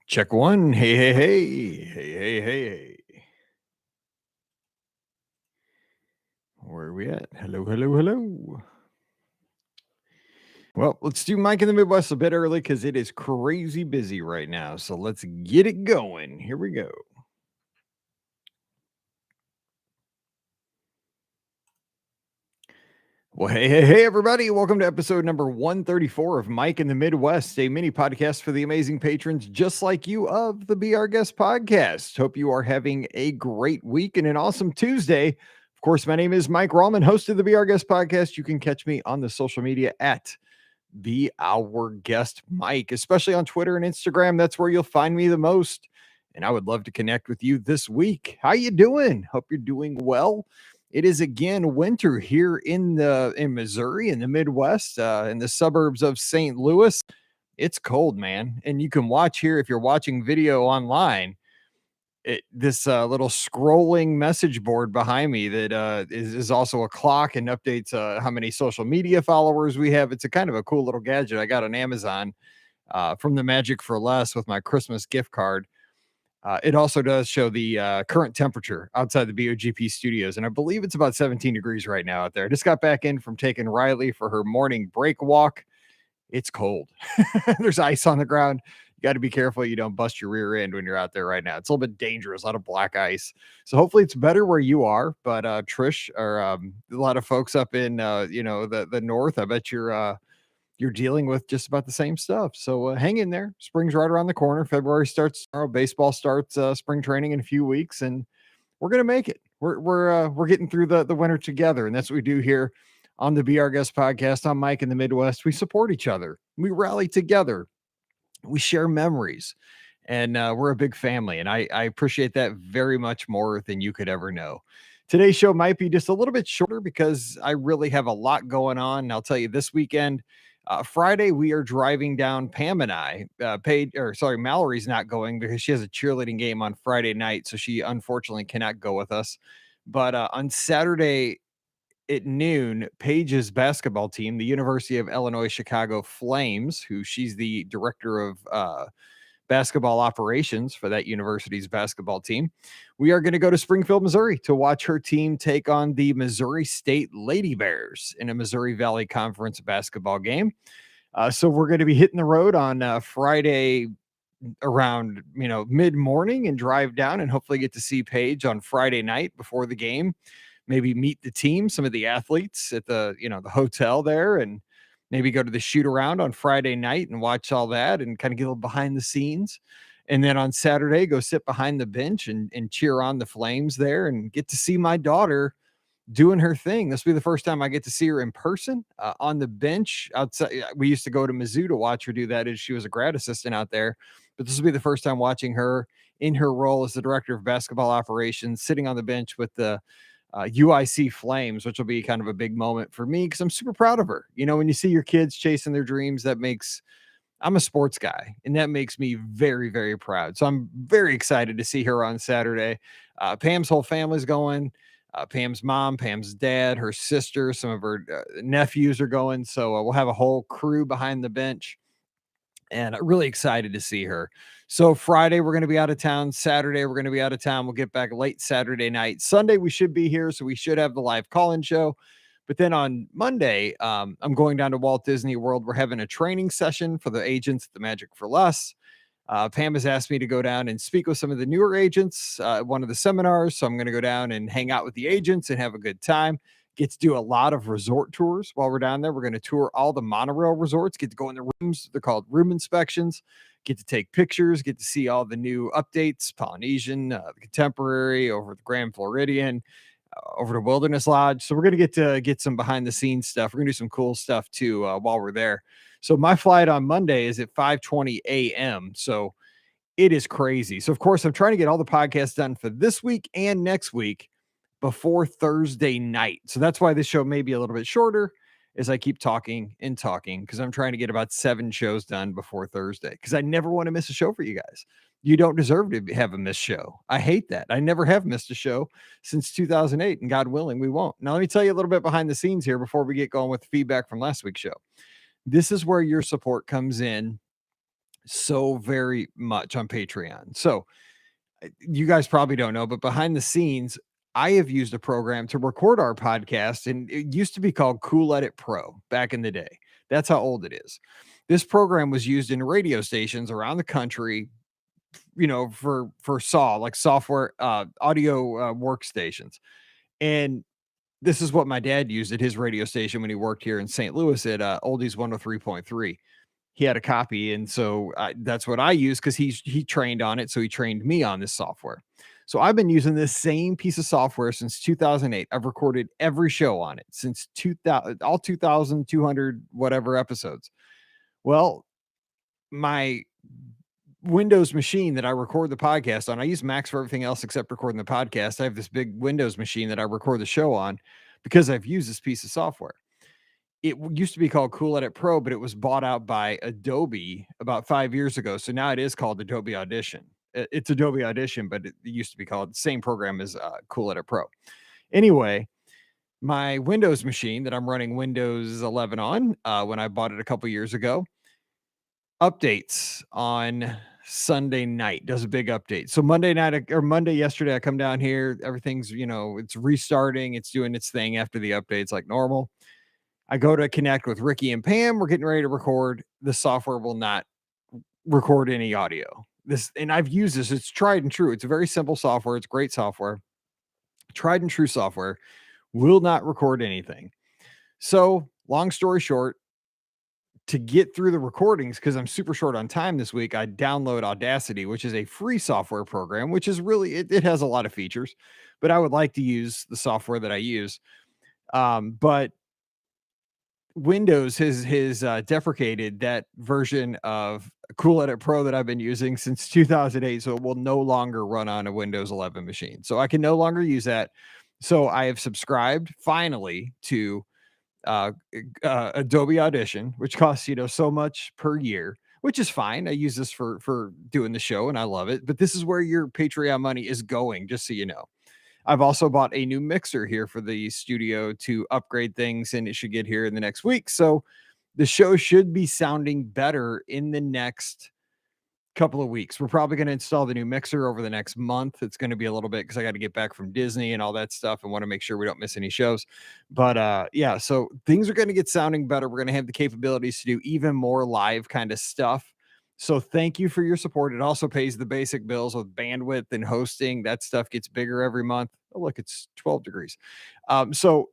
Check one. Hey, hey, hey. Hey, hey, hey, hey. Where are we at? Hello, hello, hello. Well, let's do Mike in the Midwest a bit early because it is crazy busy right now. So let's get it going. Here we go. Well, hey, hey, hey, everybody. Welcome to episode number 134 of Mike in the Midwest, a mini podcast for the amazing patrons just like you of the Be Our Guest podcast. Hope you are having a great week and an awesome Tuesday. Of course, my name is Mike Rallman, host of the Be Our Guest podcast. You can catch me on the social media at Be Our Guest Mike, especially on Twitter and Instagram. That's where you'll find me the most. And I would love to connect with you this week. How you doing? Hope you're doing well. It is again winter here in Missouri, in the Midwest, in the suburbs of St. Louis. It's cold, man. And you can watch here if you're watching video online. This little scrolling message board behind me that is also a clock and updates how many social media followers we have. It's a kind of a cool little gadget I got on Amazon from the Magic for Less with my Christmas gift card. It also does show the current temperature outside the BOGP Studios, and I believe it's about 17 degrees right now out there. I just got back in from taking Riley for her morning break walk. It's cold. There's ice on the ground. You got to be careful you don't bust your rear end when you're out there right now. It's a little bit dangerous, a lot of black ice. So hopefully it's better where you are. But Trish, or a lot of folks up in the north, I bet you're dealing with just about the same stuff. So hang in there. Spring's right around the corner. February starts tomorrow. Baseball starts spring training in a few weeks, and we're gonna make it. We're getting through the winter together, and that's what we do here on the Be Our Guest podcast. I'm Mike in the Midwest. We support each other. We rally together. We share memories, and we're a big family. And I appreciate that very much more than you could ever know. Today's show might be just a little bit shorter because I really have a lot going on. And I'll tell you, this weekend, Friday, we are driving down. Pam and I, Mallory's not going because she has a cheerleading game on Friday night. So she unfortunately cannot go with us. But on Saturday at noon, Paige's basketball team, the University of Illinois Chicago Flames, who she's the director of basketball operations for that university's basketball team. We are going to go to Springfield, Missouri to watch her team take on the Missouri State Lady Bears in a Missouri Valley Conference basketball game. So we're going to be hitting the road on Friday around, mid-morning and drive down and hopefully get to see Paige on Friday night before the game. Maybe meet the team, some of the athletes at the hotel there, and maybe go to the shoot around on Friday night and watch all that and kind of get a little behind the scenes. And then on Saturday, go sit behind the bench and cheer on the Flames there and get to see my daughter doing her thing. This will be the first time I get to see her in person on the bench outside. We used to go to Mizzou to watch her do that as she was a grad assistant out there. But this will be the first time watching her in her role as the director of basketball operations, sitting on the bench with the UIC Flames, which will be kind of a big moment for me because I'm super proud of her. When you see your kids chasing their dreams, I'm a sports guy, and that makes me very, very proud. So I'm very excited to see her on Saturday. Pam's whole family's going. Pam's mom, Pam's dad, her sister, some of her nephews are going. So we'll have a whole crew behind the bench, and I'm really excited to see her. So Friday, we're going to be out of town. Saturday, we're going to be out of town. We'll get back late Saturday night. Sunday, we should be here. So we should have the live call-in show. But then on Monday, I'm going down to Walt Disney World. We're having a training session for the agents at the Magic for Less. Pam has asked me to go down and speak with some of the newer agents at one of the seminars. So I'm going to go down and hang out with the agents and have a good time. Get to do a lot of resort tours while we're down there. We're going to tour all the monorail resorts, get to go in the rooms. They're called room inspections. Get to take pictures, get to see all the new updates, Polynesian, the Contemporary, over the Grand Floridian, over to Wilderness Lodge. So we're going to get some behind the scenes stuff. We're going to do some cool stuff too while we're there. So my flight on Monday is at 5:20 a.m. So it is crazy. So of course, I'm trying to get all the podcasts done for this week and next week before Thursday night. So that's why this show may be a little bit shorter as I keep talking and talking, because I'm trying to get about 7 shows done before Thursday, because I never want to miss a show for you guys. You don't deserve to have a missed show. I hate that. I never have missed a show since 2008, and God willing, we won't. Now, let me tell you a little bit behind the scenes here before we get going with feedback from last week's show. This is where your support comes in so very much on Patreon. So you guys probably don't know, but behind the scenes, I have used a program to record our podcast, and it used to be called Cool Edit Pro back in the day. That's how old it is. This program was used in radio stations around the country, for SAW, like software, audio workstations. And this is what my dad used at his radio station when he worked here in St. Louis at Oldies 103.3. He had a copy, and so that's what I use because he trained on it, so he trained me on this software. So I've been using this same piece of software since 2008. I've recorded every show on it since 2000, all 2,200 whatever episodes. Well, my Windows machine that I record the podcast on, I use Macs for everything else except recording the podcast. I have this big Windows machine that I record the show on because I've used this piece of software. Used to be called Cool Edit Pro, but it was bought out by Adobe about 5 years ago. So now it is called Adobe Audition. It's Adobe Audition, but it used to be called the same program as Cool Edit Pro. Anyway, my Windows machine that I'm running Windows 11 on, when I bought it a couple years ago, updates on Sunday night, does a big update. So Monday night or Monday yesterday, I come down here, everything's, it's restarting, it's doing its thing after the updates like normal. I go to connect with Ricky and Pam. We're getting ready to record. The software will not record any audio. And I've used this. It's tried and true. It's a very simple software. It's great software. Tried and true software will not record anything. So, long story short, to get through the recordings, because I'm super short on time this week, I download Audacity, which is a free software program, which is really, it has a lot of features, but I would like to use the software that I use. But Windows has deprecated that version of Cool Edit Pro that I've been using since 2008, so it will no longer run on a Windows 11 machine. So I can no longer use that. So I have subscribed finally to Adobe Audition, which costs so much per year, which is fine. I use this for doing the show, and I love it. But this is where your Patreon money is going, just so you know. I've also bought a new mixer here for the studio to upgrade things, and it should get here in the next week. So the show should be sounding better in the next couple of weeks. We're probably going to install the new mixer over the next month. It's going to be a little bit because I got to get back from Disney and all that stuff and want to make sure we don't miss any shows. But yeah, so things are going to get sounding better. We're going to have the capabilities to do even more live kind of stuff. So thank you for your support. It also pays the basic bills with bandwidth and hosting. That stuff gets bigger every month. Oh, look, it's 12 degrees. So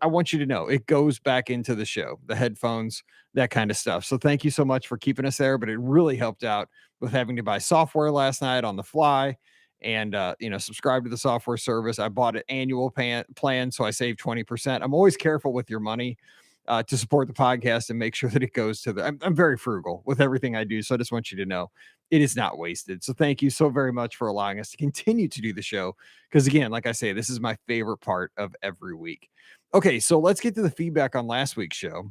I want you to know it goes back into the show, the headphones, that kind of stuff. So thank you so much for keeping us there. But it really helped out with having to buy software last night on the fly and subscribe to the software service. I bought an annual plan, so I saved 20%. I'm always careful with your money to support the podcast and make sure that it goes to I'm very frugal with everything I do. So I just want you to know it is not wasted. So thank you so very much for allowing us to continue to do the show. Because again, like I say, this is my favorite part of every week. Okay, so let's get to the feedback on last week's show.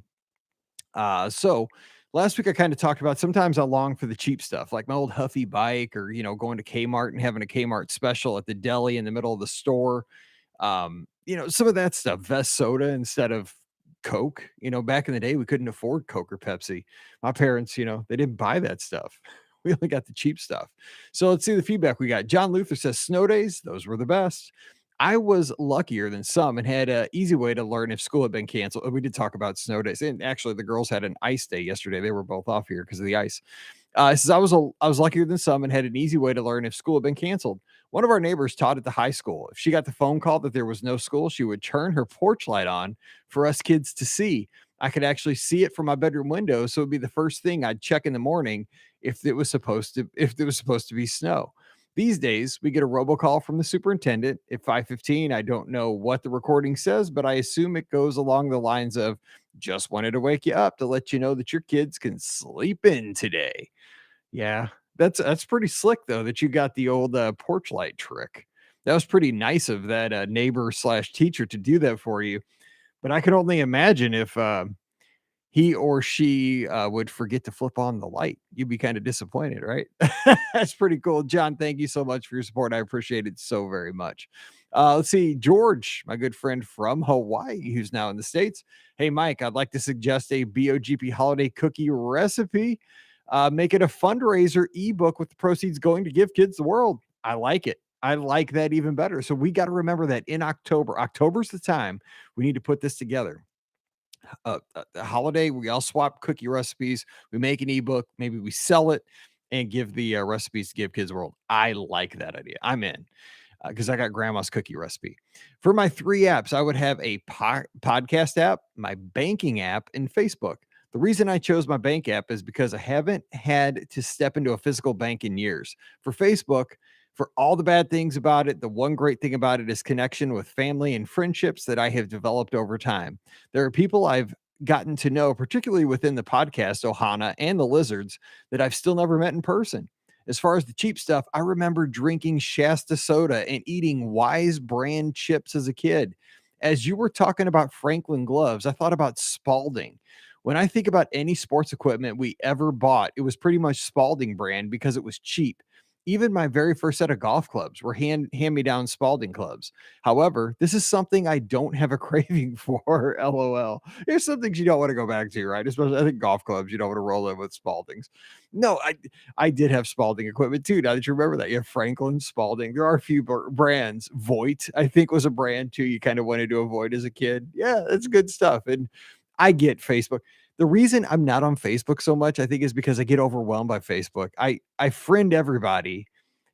So last week I kind of talked about sometimes I long for the cheap stuff, like my old Huffy bike or, going to Kmart and having a Kmart special at the deli in the middle of the store. Some of that stuff, Vest soda instead of Coke. Back in the day, we couldn't afford Coke or Pepsi. My parents, they didn't buy that stuff. We only got the cheap stuff. So let's see the feedback we got. John Luther says snow days, those were the best. I was luckier than some and had an easy way to learn if school had been canceled. We did talk about snow days, and actually, the girls had an ice day yesterday. They were both off here because of the ice. It says I was luckier than some and had an easy way to learn if school had been canceled. One of our neighbors taught at the high school. If she got the phone call that there was no school, she would turn her porch light on for us kids to see. I could actually see it from my bedroom window, so it'd be the first thing I'd check in the morning if it was supposed to be snow. These days, we get a robocall from the superintendent at 5:15. I don't know what the recording says, but I assume it goes along the lines of just wanted to wake you up to let you know that your kids can sleep in today. Yeah, that's pretty slick though that you got the old porch light trick. That was pretty nice of that neighbor slash teacher to do that for you. But I can only imagine if he or she would forget to flip on the light. You'd be kind of disappointed, right? That's pretty cool. John, thank you so much for your support. I appreciate it so very much. Let's see. George, my good friend from Hawaii, who's now in the States. Hey, Mike, I'd like to suggest a BOGP holiday cookie recipe. Make it a fundraiser ebook with the proceeds going to Give Kids the World. I like it. I like that even better. So we got to remember that in October, October's the time we need to put this together. A holiday, we all swap cookie recipes. We make an ebook. Maybe we sell it and give the recipes to Give Kids the World. I like that idea. I'm in because I got grandma's cookie recipe. For my 3 apps, I would have a podcast app, my banking app, and Facebook. The reason I chose my bank app is because I haven't had to step into a physical bank in years. For Facebook, for all the bad things about it, the one great thing about it is connection with family and friendships that I have developed over time. There are people I've gotten to know, particularly within the podcast, Ohana and the Lizards, that I've still never met in person. As far as the cheap stuff, I remember drinking Shasta soda and eating Wise brand chips as a kid. As you were talking about Franklin gloves, I thought about Spalding. When I think about any sports equipment we ever bought, it was pretty much Spalding brand because it was cheap. Even my very first set of golf clubs were hand-me-down Spalding clubs. However, this is something I don't have a craving for, LOL. There's some things you don't want to go back to, right? Especially, I think golf clubs, you don't want to roll in with Spaldings. No, I did have Spalding equipment too. Now that you remember that, you have Franklin, Spalding. There are a few brands. Voight, I think, was a brand too. You kind of wanted to avoid as a kid. Yeah, it's good stuff. And I get Facebook. The reason I'm not on Facebook so much, I think, is because I get overwhelmed by Facebook. I friend everybody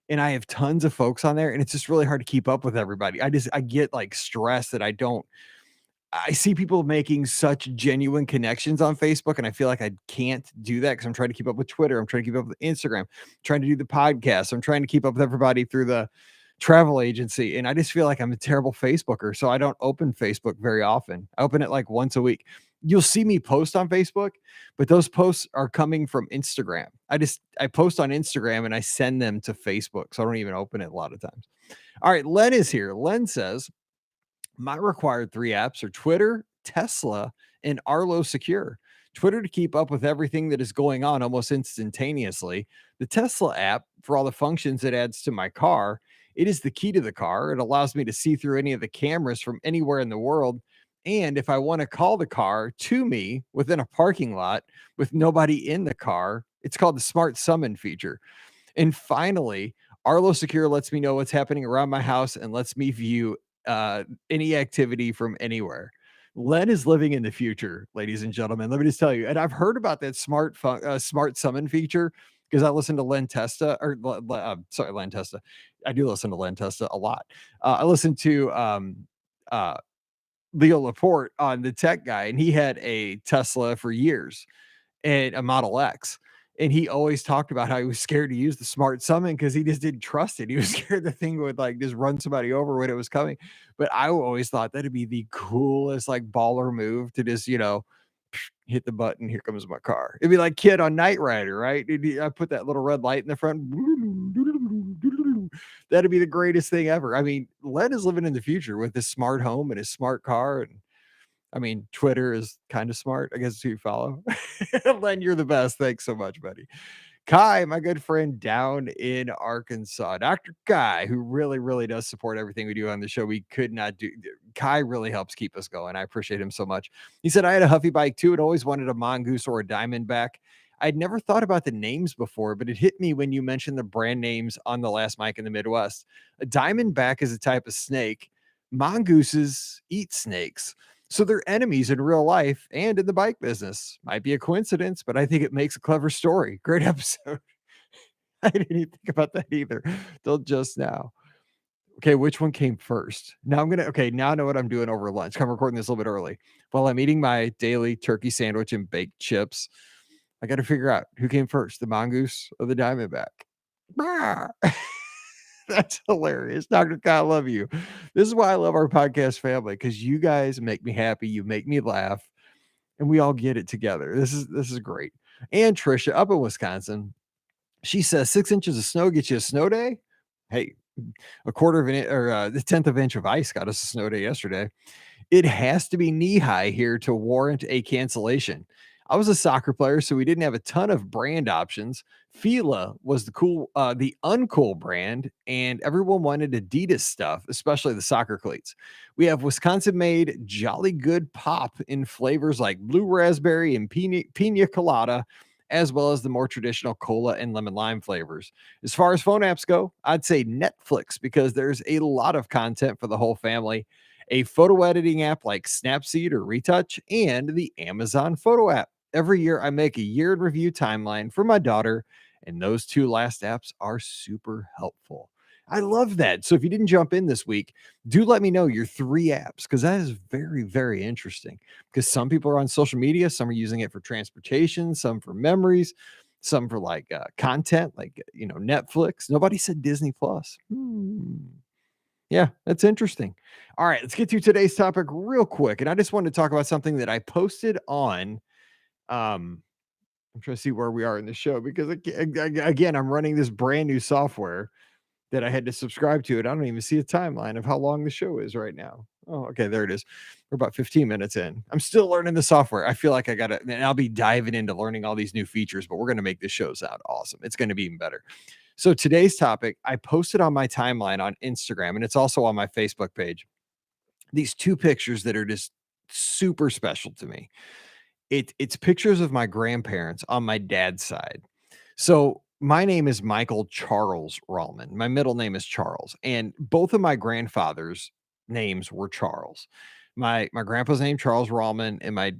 and I have tons of folks on there, and it's just really hard to keep up with everybody. I get like stressed that I see people making such genuine connections on Facebook, and I feel like I can't do that because I'm trying to keep up with Twitter. I'm trying to keep up with Instagram, I'm trying to do the podcast. I'm trying to keep up with everybody through the travel agency. And I just feel like I'm a terrible Facebooker. So I don't open Facebook very often. I open it like once a week. You'll see me post on Facebook, but those posts are coming from Instagram. I post on Instagram and I send them to Facebook. So I don't even open it a lot of times. All right, Len is here. Len says, my required 3 apps are Twitter, Tesla, and Arlo Secure. Twitter to keep up with everything that is going on almost instantaneously. The Tesla app for all the functions it adds to my car. It is the key to the car. It allows me to see through any of the cameras from anywhere in the world. And if I want to call the car to me within a parking lot with nobody in the car, it's called the Smart Summon feature. And finally, Arlo Secure lets me know what's happening around my house and lets me view any activity from anywhere. Len is living in the future, ladies and gentlemen. Let me just tell you. And I've heard about that smart summon feature because I listen to Len Testa, sorry, Len Testa. I do listen to Len Testa a lot. I listen to uh, Leo Laporte on the Tech Guy, and he had a Tesla for years and a Model X. And he always talked about how he was scared to use the smart summon because he just didn't trust it. He was scared the thing would like just run somebody over when it was coming. But I always thought that'd be the coolest like baller move to just, hit the button. Here comes my car. It'd be like Kid on Knight Rider, right? I put that little red light in the front. That'd be the greatest thing ever. I mean, Len is living in the future with his smart home and his smart car. And I mean, Twitter is kind of smart. I guess who you follow. Len, you're the best. Thanks so much, buddy. Kai, my good friend down in Arkansas, Dr. Kai, who really, really does support everything we do on the show. We could not do. Kai really helps keep us going. I appreciate him so much. He said, I had a Huffy bike too and always wanted a mongoose or a diamondback. I'd never thought about the names before, but it hit me when you mentioned the brand names on the last mic in the Midwest. A diamondback is a type of snake. Mongooses eat snakes. So they're enemies in real life and in the bike business. Might be a coincidence, but I think it makes a clever story. Great episode. I didn't even think about that either till just now. Okay, which one came first? Now now I know what I'm doing over lunch. I'm recording this a little bit early. While I'm eating my daily turkey sandwich and baked chips, I got to figure out who came first, the mongoose or the diamondback. That's hilarious. Dr. Kai, I love you. This is why I love our podcast family, because you guys make me happy. You make me laugh, and we all get it together. This is great. And Trisha up in Wisconsin, she says 6 inches of snow gets you a snow day. Hey, a quarter of an inch or the 10th of an inch of ice got us a snow day yesterday. It has to be knee high here to warrant a cancellation. I was a soccer player, so we didn't have a ton of brand options. Fila was the uncool brand, and everyone wanted Adidas stuff, especially the soccer cleats. We have Wisconsin-made Jolly Good Pop in flavors like blue raspberry and pina colada, as well as the more traditional cola and lemon lime flavors. As far as phone apps go, I'd say Netflix because there's a lot of content for the whole family, a photo editing app like Snapseed or Retouch, and the Amazon photo app. Every year, I make a year in review timeline for my daughter, and those two last apps are super helpful. I love that. So if you didn't jump in this week, do let me know your three apps because that is very, very interesting. Because some people are on social media, some are using it for transportation, some for memories, some for like content, like Netflix. Nobody said Disney Plus. Yeah, that's interesting. All right, let's get to today's topic real quick. And I just wanted to talk about something that I posted on. Um, I'm trying to see where we are in the show because again, I'm running this brand new software that I had to subscribe to it. I don't even see a timeline of how long the show is right now. Oh, okay, there it is. We're about 15 minutes in. I'm still learning the software. I feel like I got to, and I'll be diving into learning all these new features, but we're going to make this show sound awesome. It's going to be even better. So today's topic, I posted on my timeline on Instagram, and it's also on my Facebook page. These two pictures that are just super special to me. It's pictures of my grandparents on my dad's side. So my name is Michael Charles Rallman. My middle name is Charles, and both of my grandfathers' names were Charles. My grandpa's name Charles Rallman, and my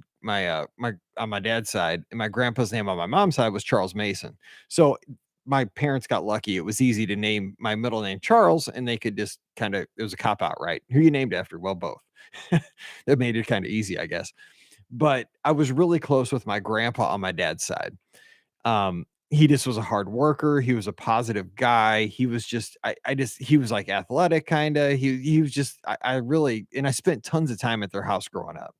on my dad's side, and my grandpa's name on my mom's side was Charles Mason. So my parents got lucky. It was easy to name my middle name Charles, and they could just kind of it was a cop out, right? Who you named after? Well, both. That made it kind of easy, I guess. But I was really close with my grandpa on my dad's side. He just was a hard worker. He was a positive guy. He was just, I just, he was like athletic kind of. He was just, I really, and I spent tons of time at their house growing up.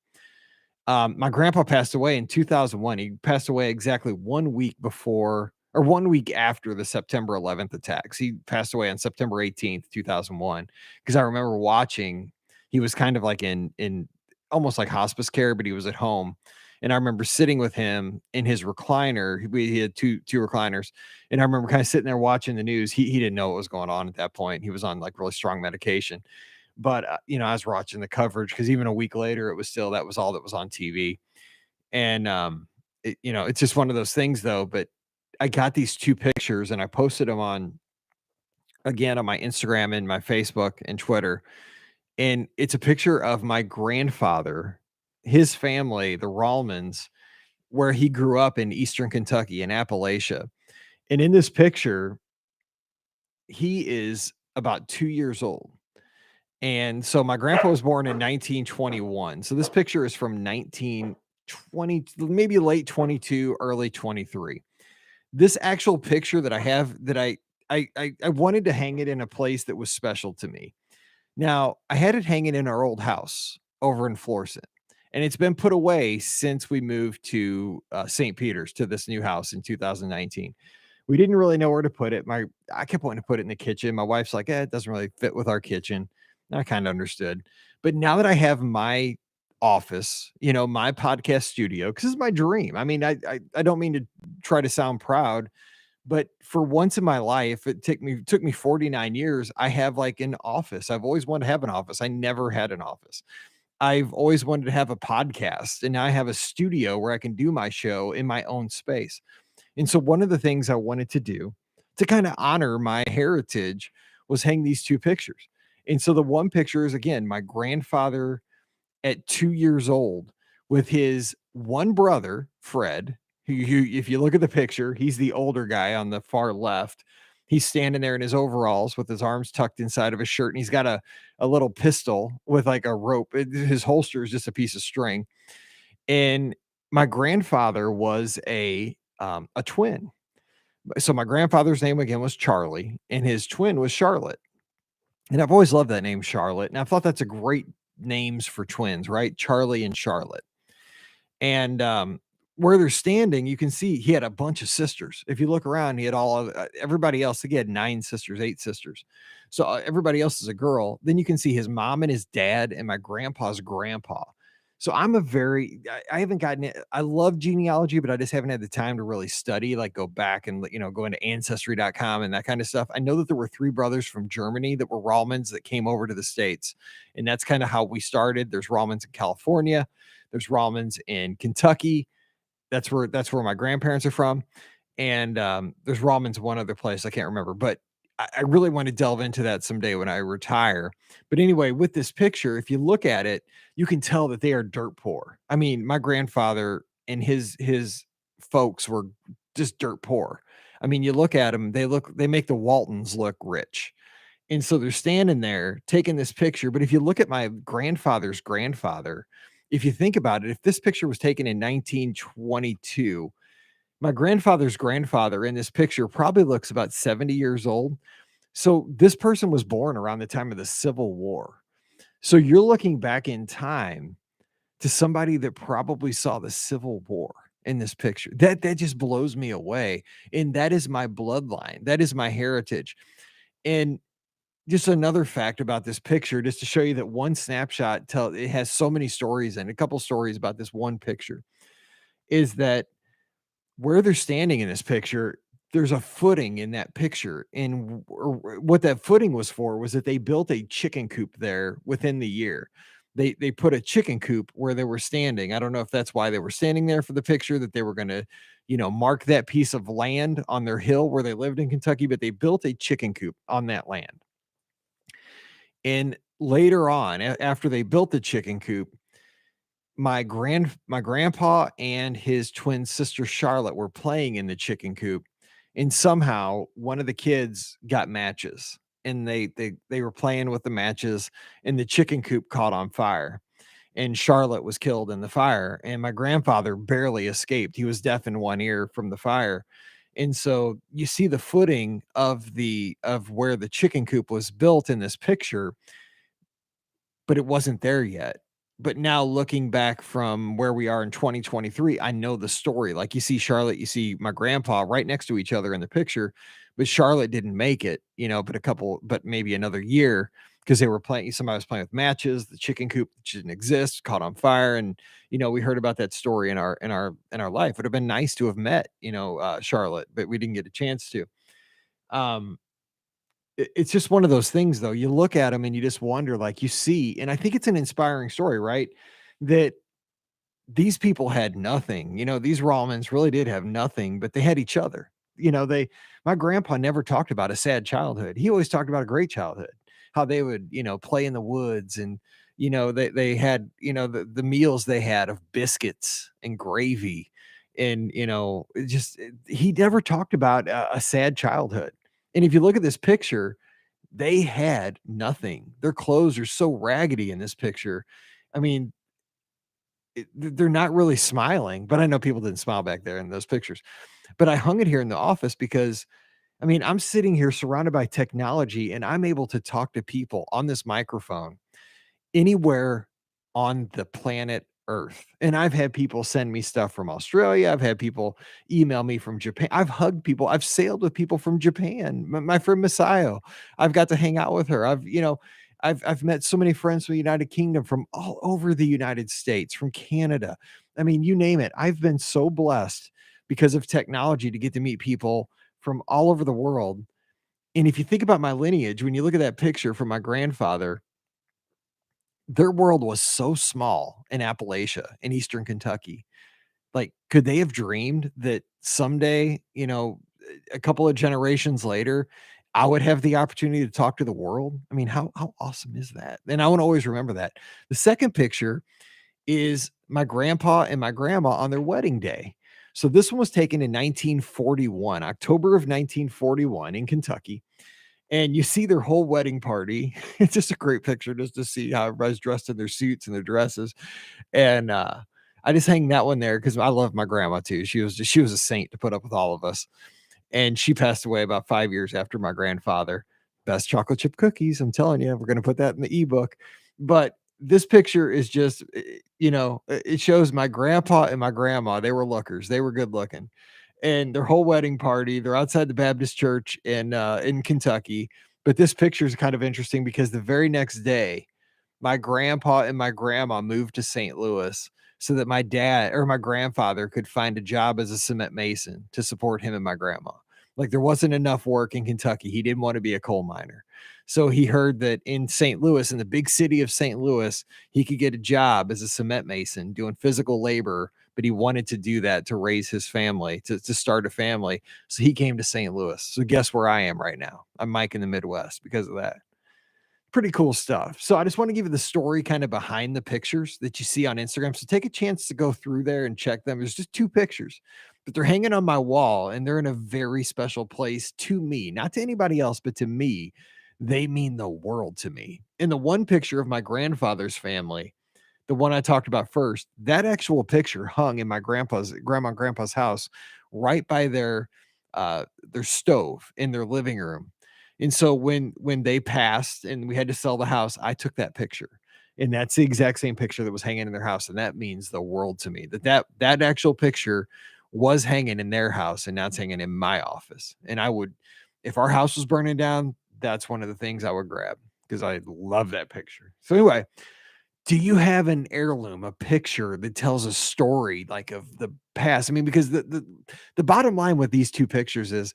My grandpa passed away in 2001. He passed away exactly 1 week before or 1 week after the September 11th attacks. He passed away on September 18th, 2001. Because I remember watching, he was kind of like in almost like hospice care, but he was at home. And I remember sitting with him in his recliner. He had two recliners, and I remember kind of sitting there watching the news. He didn't know what was going on at that point. He was on like really strong medication, but, I was watching the coverage because even a week later, it was still that was all that was on TV. And, it's just one of those things though, but I got these 2 pictures and I posted them again, on my Instagram and my Facebook and Twitter. And it's a picture of my grandfather, his family, the Rallmans, where he grew up in Eastern Kentucky in Appalachia. And in this picture, he is about 2 years old. And so my grandpa was born in 1921. So this picture is from 1920, maybe late 22, early 23. This actual picture that I have that I wanted to hang it in a place that was special to me. Now, I had it hanging in our old house over in Florissant, and it's been put away since we moved to St. Peter's to this new house in 2019. We didn't really know where to put it. I kept wanting to put it in the kitchen. My wife's like, it doesn't really fit with our kitchen. And I kind of understood. But now that I have my office, my podcast studio, because this is my dream. I mean, I don't mean to try to sound proud, but for once in my life, it took me 49 years. I have like an office. I've always wanted to have an office. I never had an office. I've always wanted to have a podcast, and now I have a studio where I can do my show in my own space. And so one of the things I wanted to do to kind of honor my heritage was hang these 2 pictures. And so the one picture is again my grandfather at 2 years old with his one brother, Fred, who if you look at the picture, he's the older guy on the far left. He's standing there in his overalls with his arms tucked inside of his shirt, and he's got a little pistol with like a rope. His holster is just a piece of string. And my grandfather was a twin. So my grandfather's name again was Charlie, and his twin was Charlotte. And I've always loved that name, Charlotte. And I thought that's a great names for twins, right? Charlie and Charlotte. And where they're standing, you can see he had a bunch of sisters. If you look around, he had everybody else. He had 9 sisters, 8 sisters. So everybody else is a girl. Then you can see his mom and his dad and my grandpa's grandpa. So I haven't gotten it. I love genealogy, but I just haven't had the time to really study, like go back and, go into ancestry.com and that kind of stuff. I know that there were 3 brothers from Germany that were Rallmans that came over to the States. And that's kind of how we started. There's Rallmans in California. There's Rallmans in Kentucky. that's where my grandparents are from, and, there's ramen's one other place, I can't remember, but I really want to delve into that someday when I retire. But anyway, with this picture, if you look at it, you can tell that they are dirt poor. I mean, my grandfather and his folks were just dirt poor. I mean, you look at them, they make the Waltons look rich. And so they're standing there taking this picture. But if you look at my grandfather's grandfather, if you think about it, if this picture was taken in 1922, my grandfather's grandfather in this picture probably looks about 70 years old. So this person was born around the time of the Civil War. So you're looking back in time to somebody that probably saw the Civil War in this picture. That just blows me away. And that is my bloodline. That is my heritage. And just another fact about this picture, just to show you that one snapshot it has so many stories and a couple stories about this one picture, is that where they're standing in this picture, there's a footing in that picture. And what that footing was for was that they built a chicken coop there within the year. They put a chicken coop where they were standing. I don't know if that's why they were standing there for the picture, that they were going to, mark that piece of land on their hill where they lived in Kentucky, but they built a chicken coop on that land. And later on, after they built the chicken coop, my grandpa and his twin sister Charlotte were playing in the chicken coop, and somehow one of the kids got matches, and they were playing with the matches, and the chicken coop caught on fire, and Charlotte was killed in the fire, and my grandfather barely escaped. He was deaf in one ear from the fire. And so you see the footing of where the chicken coop was built in this picture, but it wasn't there yet. But now looking back from where we are in 2023, I know the story. Like, you see Charlotte, you see my grandpa right next to each other in the picture, but Charlotte didn't make it, but maybe another year, because they were playing, somebody was playing with matches, the chicken coop that didn't exist, caught on fire. And, we heard about that story in our life. It would have been nice to have met, Charlotte, but we didn't get a chance to. Um, it's just one of those things, though. You look at them and you just wonder, like, you see, and I think it's an inspiring story, right? That these people had nothing. These Rawlmans really did have nothing, but they had each other. My grandpa never talked about a sad childhood. He always talked about a great childhood, how they would, play in the woods, and, they had, the meals they had of biscuits and gravy. And, he never talked about a sad childhood. And if you look at this picture, they had nothing. Their clothes are so raggedy in this picture. I mean, they're not really smiling, but I know people didn't smile back there in those pictures. But I hung it here in the office because, I mean, I'm sitting here surrounded by technology, and I'm able to talk to people on this microphone anywhere on the planet Earth. And I've had people send me stuff from Australia. I've had people email me from Japan. I've hugged people. I've sailed with people from Japan. My friend Masayo, I've got to hang out with her. I've met so many friends from the United Kingdom, from all over the United States, from Canada. I mean, you name it. I've been so blessed because of technology to get to meet people from all over the world. And if you think about my lineage, when you look at that picture from my grandfather, their world was so small in Appalachia, in Eastern Kentucky. Like, could they have dreamed that someday, a couple of generations later, I would have the opportunity to talk to the world? I mean, how awesome is that? And I want to always remember that. The second picture is my grandpa and my grandma on their wedding day. So this one was taken in 1941, October of 1941, in Kentucky. And you see their whole wedding party. It's just a great picture, just to see how everybody's dressed in their suits and their dresses. And I just hang that one there because I love my grandma too. She was a saint to put up with all of us. And she passed away about 5 years after my grandfather. Best chocolate chip cookies, I'm telling you. We're going to put that in the ebook. But this picture is just, it shows my grandpa and my grandma. They were lookers. They were good looking. And their whole wedding party, they're outside the Baptist church in Kentucky. But this picture is kind of interesting because the very next day, my grandpa and my grandma moved to St. Louis so that my dad or my grandfather could find a job as a cement mason to support him and my grandma. Like, there wasn't enough work in Kentucky. He didn't want to be a coal miner. So he heard that in St. Louis, in the big city of St. Louis, he could get a job as a cement mason doing physical labor, but he wanted to do that to raise his family, to start a family. So he came to St. Louis. So guess where I am right now? I'm Mike in the Midwest because of that. Pretty cool stuff. So I just want to give you the story kind of behind the pictures that you see on Instagram. So take a chance to go through there and check them. There's just two pictures, but they're hanging on my wall and they're in a very special place to me, not to anybody else, but to me. They mean the world to me. In the one picture of my grandfather's family, the one I talked about first, that actual picture hung in my grandma and grandpa's house right by their stove in their living room. And so when they passed and we had to sell the house, I took that picture. And that's the exact same picture that was hanging in their house. And that means the world to me. That actual picture was hanging in their house and now it's hanging in my office. And I would, if our house was burning down, that's one of the things I would grab because I love that picture. So anyway, do you have an heirloom, a picture that tells a story like of the past? I mean, because the bottom line with these two pictures is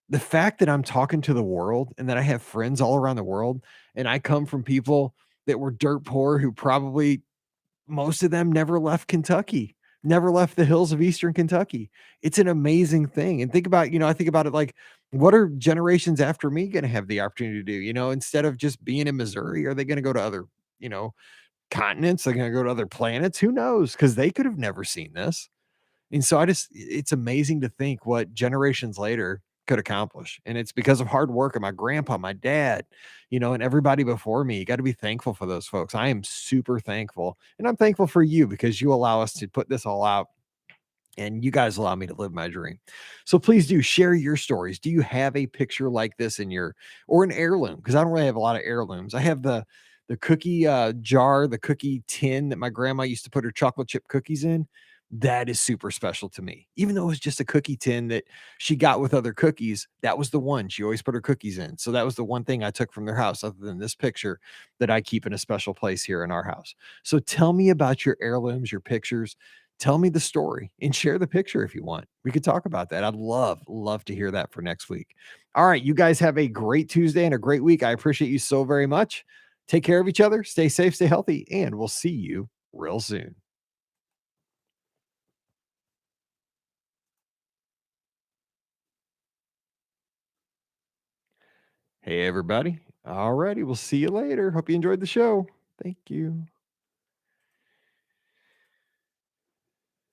the fact that I'm talking to the world and that I have friends all around the world, and I come from people that were dirt poor who probably most of them never left Kentucky, never left the hills of Eastern Kentucky. It's an amazing thing. And think about, I think about it like, what are generations after me going to have the opportunity to do? Instead of just being in Missouri, are they going to go to other, you know, continents? They're gonna go to other planets? Who knows? Because they could have never seen this. And so it's amazing to think what generations later could accomplish. And it's because of hard work of my grandpa, my dad, and everybody before me. You got to be thankful for those folks. I am super thankful. And I'm thankful for you because you allow us to put this all out and you guys allow me to live my dream. So please do share your stories. Do you have a picture like this in your or an heirloom? Because I don't really have a lot of heirlooms. I have the cookie jar, the cookie tin that my grandma used to put her chocolate chip cookies in. That is super special to me. Even though it was just a cookie tin that she got with other cookies, that was the one she always put her cookies in. So that was the one thing I took from their house, other than this picture that I keep in a special place here in our house. So tell me about your heirlooms, your pictures. Tell me the story and share the picture if you want. We could talk about that. I'd love to hear that for next week. All right. You guys have a great Tuesday and a great week. I appreciate you so very much. Take care of each other. Stay safe, stay healthy, and we'll see you real soon. Hey, everybody. All righty. We'll see you later. Hope you enjoyed the show. Thank you.